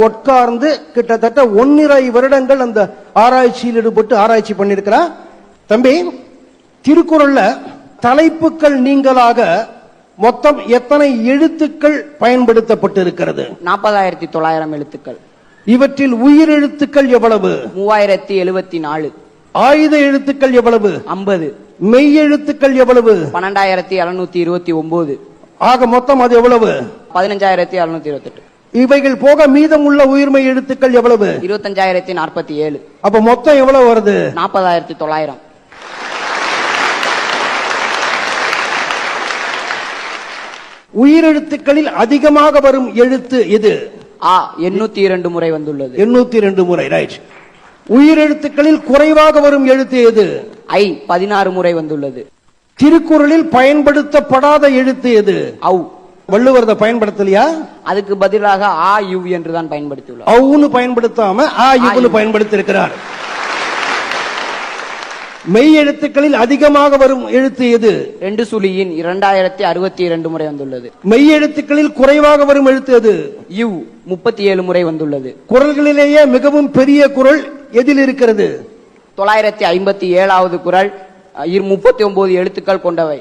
உட்கார்ந்து கிட்டத்தட்ட 1.5 வருடங்கள் அந்த ஆராய்ச்சியில் ஈடுபட்டு ஆராய்ச்சி பண்ணிருக்கிறார். தம்பி, திருக்குறள்ல தலைப்புகள் நீங்களாக மொத்தம் எத்தனை எழுத்துக்கள் பயன்படுத்தப்பட்டிருக்கிறது? 40,900 எழுத்துக்கள். இவற்றில் உயிர் எழுத்துக்கள் எவ்வளவு? 3074. ஆயுத எழுத்துக்கள் எவ்வளவு? 50. மெய் எழுத்துக்கள் எவ்வளவு? 12,729. ஆக மொத்தம் அது எவ்வளவு? 15,728. இவைகள் போக மீதம் உள்ள உயிர்மெய் எழுத்துக்கள் எவ்வளவு? 25,047. அப்ப மொத்தம் எவ்வளவு வருது? 40,900. உயிரெழுத்துக்களில் அதிகமாக வரும் எழுத்து எது? ஆ 802 முறை வந்துள்ளது. 802 முறை. ரைட். உயிரெழுத்துக்களில் குறைவாக வரும் எழுத்து எது? ஐ 16 முறை வந்துள்ளது. திருக்குறளில் பயன்படுத்தப்படாத எழுத்து எது? ஔ. வள்ளுவர் பயன்படுத்தலையா? அதுக்கு பதிலாக ஆ யு என்றுதான் பயன்படுத்தியுள்ளார். ஔன்னு பயன்படுத்தாம ஆ யுன்னு பயன்படுத்தி இருக்கிறார். மெய் எழுத்துக்களில் அதிகமாக வரும் எழுத்து எது? 2 சுழியின் 2062 முறை வந்துள்ளது. மெய் எழுத்துக்களில் குறைவாக வரும் எழுத்து எது? யு 37 முறை வந்துள்ளது. குறள்களிலேயே மிகவும் பெரிய குறள் எதில் இருக்கிறது? 957வது குறள் 39 எழுத்துக்கள் கொண்டவை.